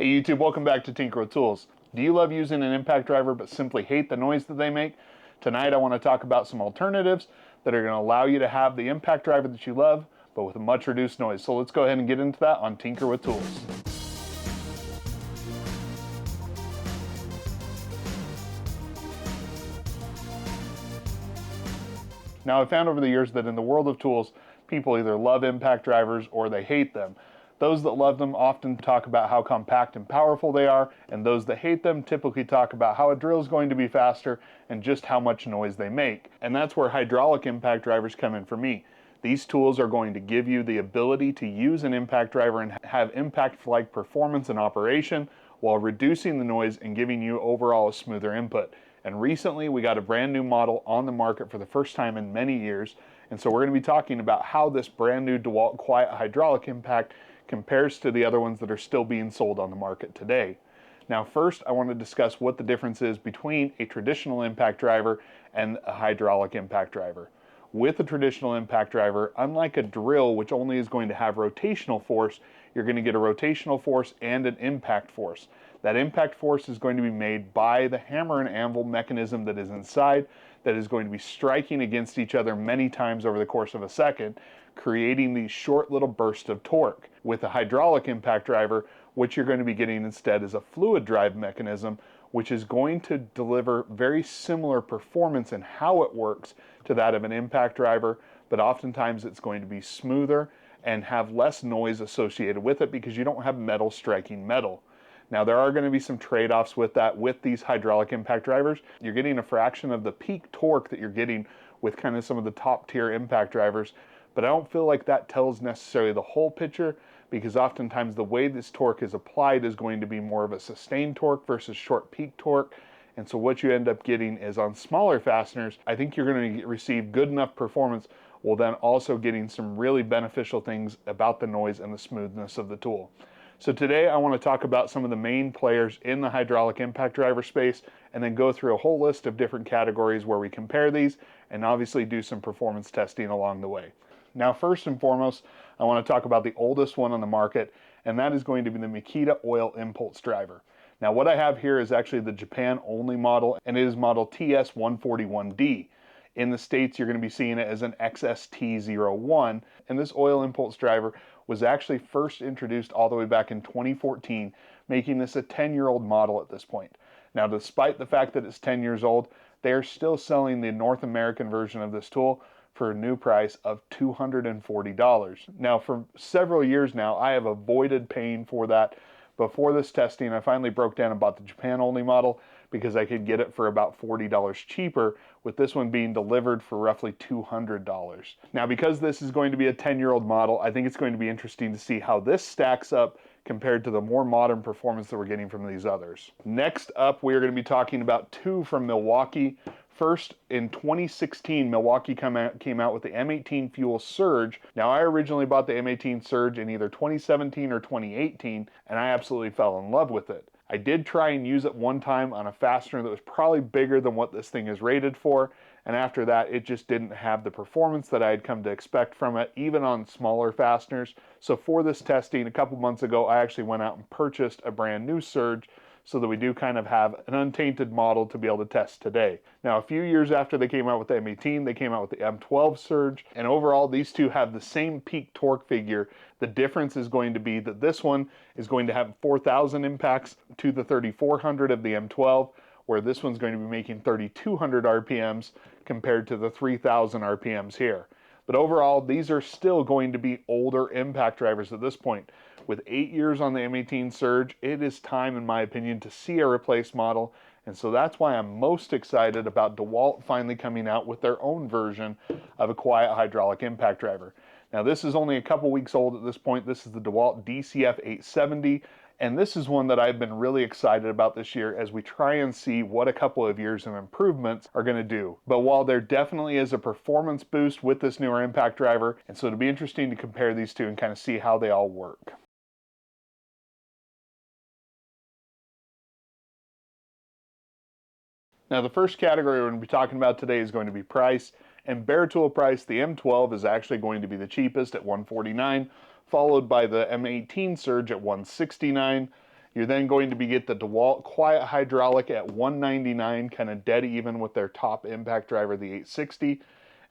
Hey YouTube, welcome back to Tinker with Tools. Do you love using an impact driver but simply hate the noise that they make? Tonight I want to talk about some alternatives that are going to allow you to have the impact driver that you love but with a much reduced noise. So let's go ahead and get into that on Tinker with Tools. Now I've found over the years that in the world of tools, people either love impact drivers or they hate them. Those that love them often talk about how compact and powerful they are, and those that hate them typically talk about how a drill is going to be faster and just how much noise they make. And that's where hydraulic impact drivers come in for me. These tools are going to give you the ability to use an impact driver and have impact-like performance and operation while reducing the noise and giving you overall a smoother input. And recently we got a brand new model on the market for the first time in many years, and so we're going to be talking about how this brand new Dewalt Quiet Hydraulic Impact compares to the other ones that are still being sold on the market today. Now first I want to discuss what the difference is between a traditional impact driver and a hydraulic impact driver. With a traditional impact driver, unlike a drill which only is going to have rotational force, you're going to get a rotational force and an impact force. That impact force is going to be made by the hammer and anvil mechanism that is inside, that is going to be striking against each other many times over the course of a second, creating these short little bursts of torque. With a hydraulic impact driver, what you're going to be getting instead is a fluid drive mechanism, which is going to deliver very similar performance in how it works to that of an impact driver, but oftentimes it's going to be smoother and have less noise associated with it because you don't have metal striking metal. Now there are going to be some trade-offs with that. With these hydraulic impact drivers, you're getting a fraction of the peak torque that you're getting with kind of some of the top tier impact drivers, but I don't feel like that tells necessarily the whole picture, because oftentimes the way this torque is applied is going to be more of a sustained torque versus short peak torque. And so what you end up getting is on smaller fasteners, I think you're going to receive good enough performance while then also getting some really beneficial things about the noise and the smoothness of the tool. So today I want to talk about some of the main players in the hydraulic impact driver space and then go through a whole list of different categories where we compare these and obviously do some performance testing along the way. Now first and foremost, I want to talk about the oldest one on the market, and that is going to be the Makita oil impulse driver. Now what I have here is actually the Japan only model, and it is model TS141D. In the States you're going to be seeing it as an XST01, and this oil impulse driver was actually first introduced all the way back in 2014, making this a 10-year-old model at this point. Now despite the fact that it's 10 years old, they are still selling the North American version of this tool for a new price of $240. Now for several years now I have avoided paying for that. Before this testing I finally broke down and bought the Japan only model because I could get it for about $40 cheaper, with this one being delivered for roughly $200. Now because this is going to be a 10-year-old model, I think it's going to be interesting to see how this stacks up compared to the more modern performance that we're getting from these others. Next up we are going to be talking about two from Milwaukee. First, in 2016, Milwaukee came out with the M18 Fuel Surge. Now, I originally bought the M18 Surge in either 2017 or 2018, and I absolutely fell in love with it. I did try and use it one time on a fastener that was probably bigger than what this thing is rated for, and after that, it just didn't have the performance that I had come to expect from it, even on smaller fasteners. So for this testing, a couple months ago, I actually went out and purchased a brand new Surge, so that we do kind of have an untainted model to be able to test today. Now a few years after they came out with the M18, they came out with the M12 Surge, and overall these two have the same peak torque figure. The difference is going to be that this one is going to have 4,000 impacts to the 3,400 of the M12, where this one's going to be making 3,200 RPMs compared to the 3,000 RPMs here. But overall, these are still going to be older impact drivers at this point. With 8 years on the M18 Surge, it is time, in my opinion, to see a replaced model, and so that's why I'm most excited about Dewalt finally coming out with their own version of a quiet hydraulic impact driver. Now this is only a couple weeks old at this point. This is the Dewalt DCF 870, and this is one that I've been really excited about this year as we try and see what a couple of years of improvements are going to do. But while there definitely is a performance boost with this newer impact driver, and so it'll be interesting to compare these two and kind of see how they all work. Now the first category we're going to be talking about today is going to be price, and bare tool price, the M12 is actually going to be the cheapest at $149, followed by the M18 Surge at $169, You're then going to get the Dewalt quiet hydraulic at $199, kind of dead even with their top impact driver, the 860.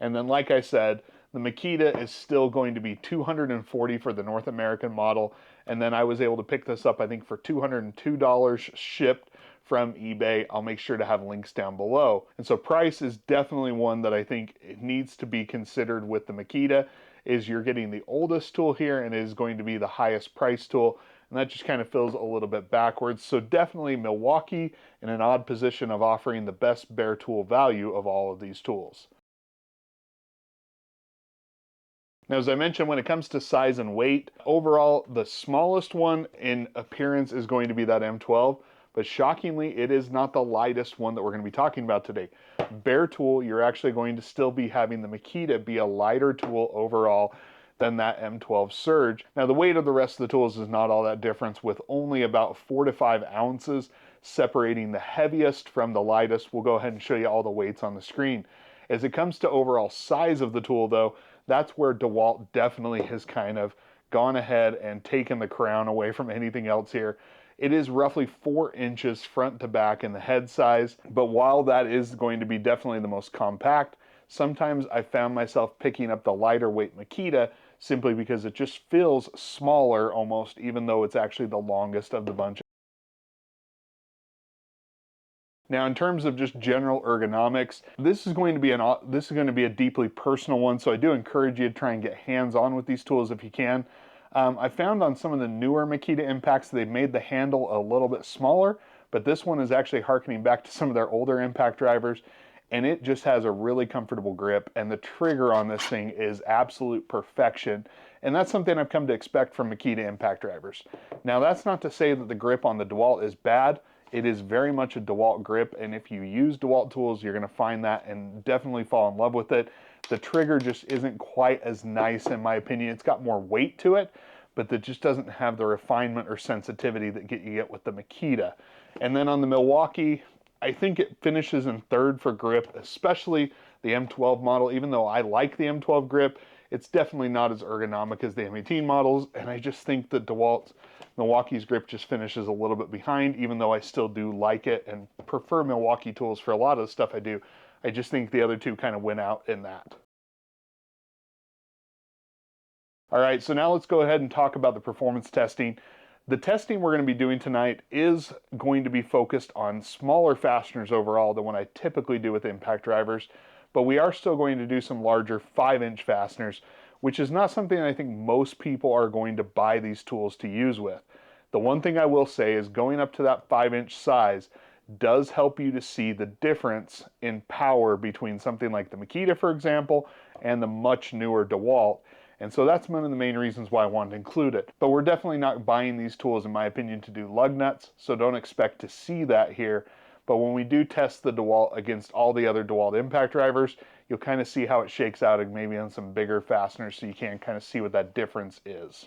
And then, like I said, the Makita is still going to be $240 for the North American model. And then I was able to pick this up, I think, for $202 shipped from eBay. I'll make sure to have links down below. And so price is definitely one that I think it needs to be considered with the Makita, is you're getting the oldest tool here and it is going to be the highest price tool. And that just kind of feels a little bit backwards. So definitely Milwaukee in an odd position of offering the best bare tool value of all of these tools. Now, as I mentioned, when it comes to size and weight, overall, the smallest one in appearance is going to be that M12, but shockingly, it is not the lightest one that we're going to be talking about today. Bare tool, you're actually going to still be having the Makita be a lighter tool overall than that M12 Surge. Now, the weight of the rest of the tools is not all that different, with only about 4 to 5 ounces separating the heaviest from the lightest. We'll go ahead and show you all the weights on the screen. As it comes to overall size of the tool, though, that's where Dewalt definitely has kind of gone ahead and taken the crown away from anything else here. It is roughly 4 inches front to back in the head size, but while that is going to be definitely the most compact, sometimes I found myself picking up the lighter weight Makita simply because it just feels smaller almost, even though it's actually the longest of the bunch. Now, in terms of just general ergonomics, this is going to be a deeply personal one, so I do encourage you to try and get hands-on with these tools if you can. I found on some of the newer Makita impacts they've made the handle a little bit smaller, but this one is actually harkening back to some of their older impact drivers, and it just has a really comfortable grip, and the trigger on this thing is absolute perfection, and that's something I've come to expect from Makita impact drivers. Now, that's not to say that the grip on the Dewalt is bad. It is very much a Dewalt grip, and if you use Dewalt tools, you're going to find that and definitely fall in love with it. The trigger just isn't quite as nice in my opinion. It's got more weight to it, but it just doesn't have the refinement or sensitivity that you get with the Makita. And then on the Milwaukee, I think it finishes in third for grip, especially the M12 model. Even though I like the M12 grip, it's definitely not as ergonomic as the M18 models, and I just think that Milwaukee's grip just finishes a little bit behind, even though I still do like it and prefer Milwaukee tools for a lot of the stuff I do. I just think the other two kind of win out in that. All right, so now let's go ahead and talk about the performance testing. The testing we're going to be doing tonight is going to be focused on smaller fasteners overall than what I typically do with impact drivers, but we are still going to do some larger 5-inch fasteners, which is not something I think most people are going to buy these tools to use with. The one thing I will say is going up to that 5-inch size does help you to see the difference in power between something like the Makita, for example, and the much newer Dewalt. And so that's one of the main reasons why I wanted to include it. But we're definitely not buying these tools, in my opinion, to do lug nuts, so don't expect to see that here. But when we do test the Dewalt against all the other Dewalt impact drivers, you'll kind of see how it shakes out, and maybe on some bigger fasteners, so you can kind of see what that difference is.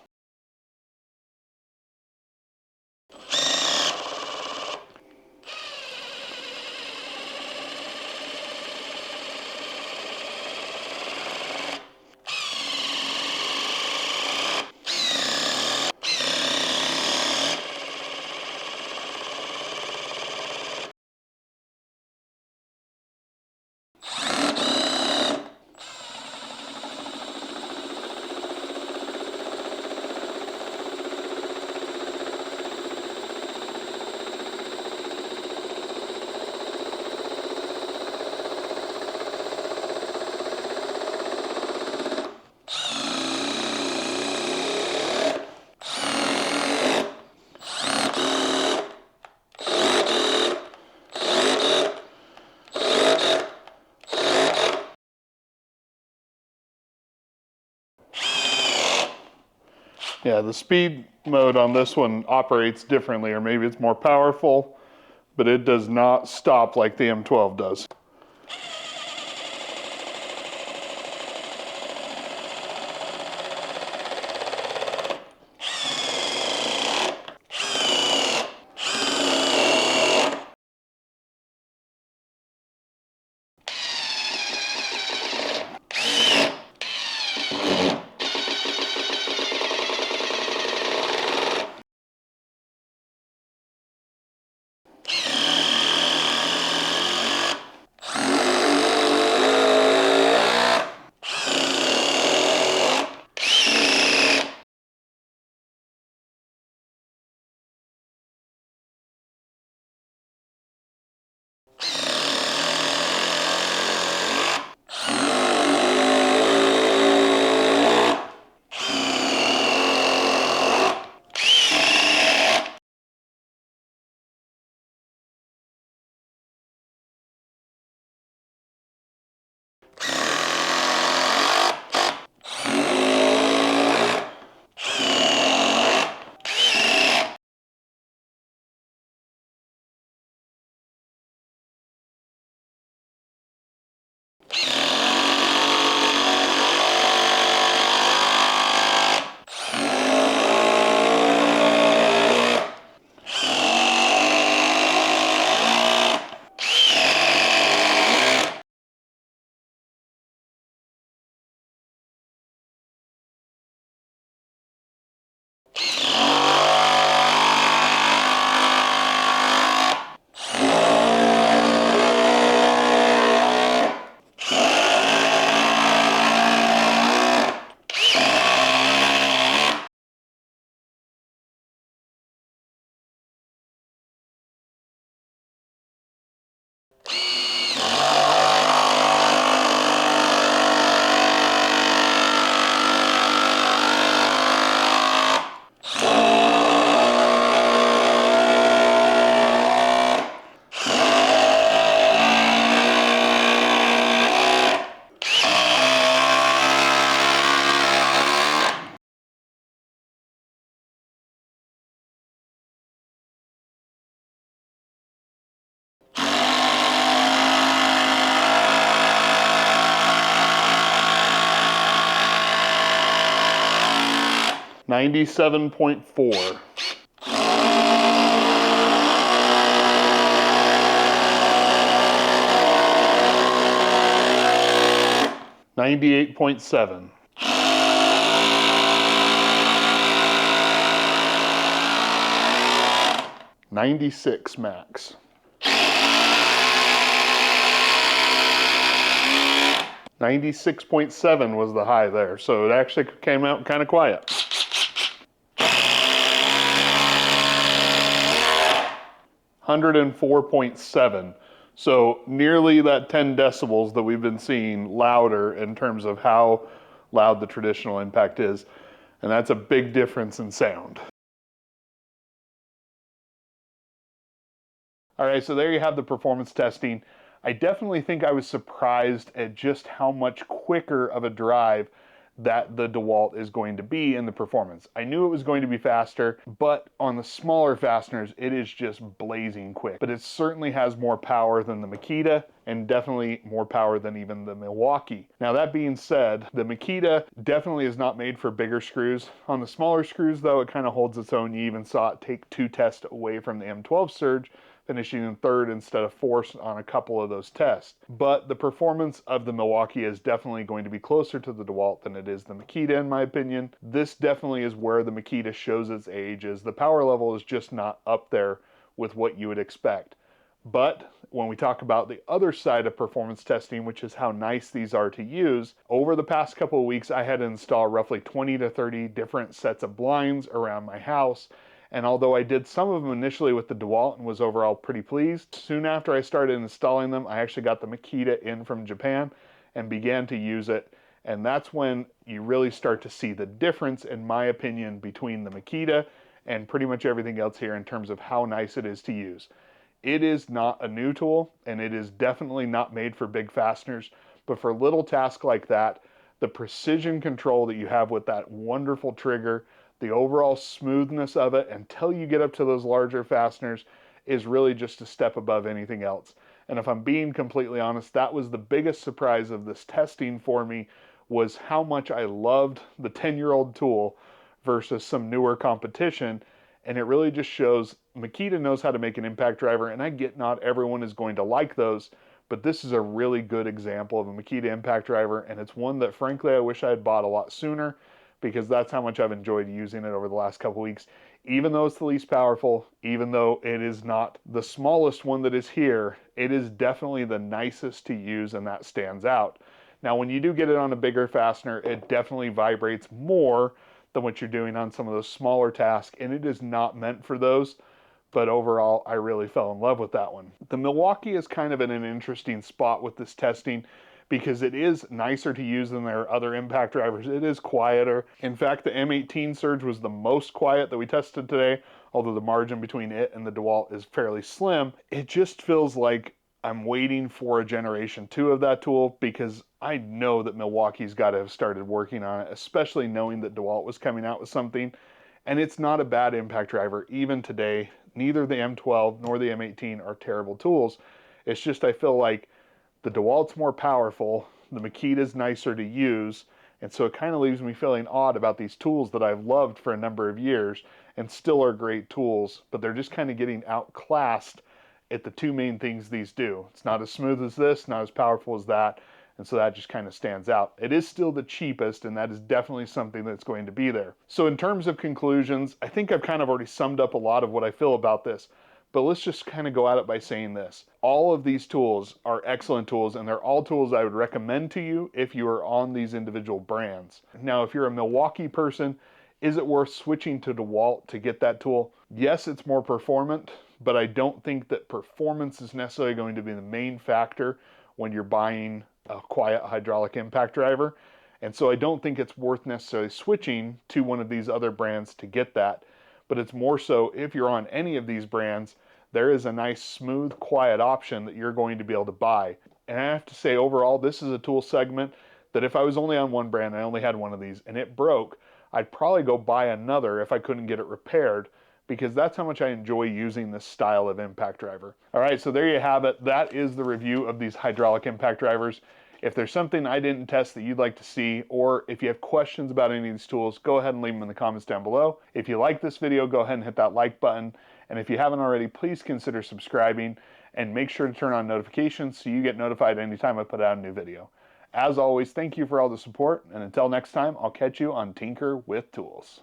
Yeah, the speed mode on this one operates differently, or maybe it's more powerful, but it does not stop like the M12 does. 97.4. 98.7. 96 max. 96.7 was the high there, so it actually came out kind of quiet. 104.7. So nearly that 10 decibels that we've been seeing louder in terms of how loud the traditional impact is. And that's a big difference in sound. All right, so there you have the performance testing. I definitely think I was surprised at just how much quicker of a drive that the Dewalt is going to be in the performance. I knew it was going to be faster, but on the smaller fasteners, it is just blazing quick. But it certainly has more power than the Makita, and definitely more power than even the Milwaukee. Now that being said, the Makita definitely is not made for bigger screws. On the smaller screws though, it kind of holds its own. You even saw it take 2 tests away from the M12 Surge, finishing in 3rd instead of 4th on a couple of those tests. But the performance of the Milwaukee is definitely going to be closer to the Dewalt than it is the Makita in my opinion. This definitely is where the Makita shows its age, is the power level is just not up there with what you would expect. But when we talk about the other side of performance testing, which is how nice these are to use, over the past couple of weeks I had to install roughly 20 to 30 different sets of blinds around my house. And although I did some of them initially with the Dewalt and was overall pretty pleased, soon after I started installing them, I actually got the Makita in from Japan and began to use it. And that's when you really start to see the difference, in my opinion, between the Makita and pretty much everything else here in terms of how nice it is to use. It is not a new tool, and it is definitely not made for big fasteners, but for little tasks like that, the precision control that you have with that wonderful trigger, the overall smoothness of it until you get up to those larger fasteners is really just a step above anything else. And if I'm being completely honest, that was the biggest surprise of this testing for me, was how much I loved the 10-year-old tool versus some newer competition. And it really just shows Makita knows how to make an impact driver, and I get not everyone is going to like those, but this is a really good example of a Makita impact driver, and it's one that frankly I wish I had bought a lot sooner, because that's how much I've enjoyed using it over the last couple weeks. Even though it's the least powerful, even though it is not the smallest one that is here, it is definitely the nicest to use, and that stands out. Now when you do get it on a bigger fastener, it definitely vibrates more than what you're doing on some of those smaller tasks, and it is not meant for those. But overall, I really fell in love with that one. The Milwaukee is kind of in an interesting spot with this testing, because it is nicer to use than their other impact drivers. It is quieter. In fact, the M18 Surge was the most quiet that we tested today, although the margin between it and the Dewalt is fairly slim. It just feels like I'm waiting for a generation 2 of that tool, because I know that Milwaukee's got to have started working on it, especially knowing that Dewalt was coming out with something. And it's not a bad impact driver even today. Neither the M12 nor the M18 are terrible tools. It's just I feel like the Dewalt's more powerful, the Makita's nicer to use, and so it kind of leaves me feeling odd about these tools that I've loved for a number of years and still are great tools, but they're just kind of getting outclassed at the 2 main things these do. It's not as smooth as this, not as powerful as that, and so that just kind of stands out. It is still the cheapest, and that is definitely something that's going to be there. So in terms of conclusions, I think I've kind of already summed up a lot of what I feel about this. But let's just kind of go at it by saying this. All of these tools are excellent tools, and they're all tools I would recommend to you if you are on these individual brands. Now, if you're a Milwaukee person, is it worth switching to Dewalt to get that tool? Yes, it's more performant, but I don't think that performance is necessarily going to be the main factor when you're buying a quiet hydraulic impact driver. And so I don't think it's worth necessarily switching to one of these other brands to get that. But it's more so if you're on any of these brands, there is a nice, smooth, quiet option that you're going to be able to buy. And I have to say, overall, this is a tool segment that if I was only on one brand, I only had one of these, and it broke, I'd probably go buy another if I couldn't get it repaired, because that's how much I enjoy using this style of impact driver. All right, so there you have it. That is the review of these hydraulic impact drivers. If there's something I didn't test that you'd like to see, or if you have questions about any of these tools, go ahead and leave them in the comments down below. If you like this video, go ahead and hit that like button. And if you haven't already, please consider subscribing and make sure to turn on notifications so you get notified anytime I put out a new video. As always, thank you for all the support, and until next time, I'll catch you on Tinker with Tools.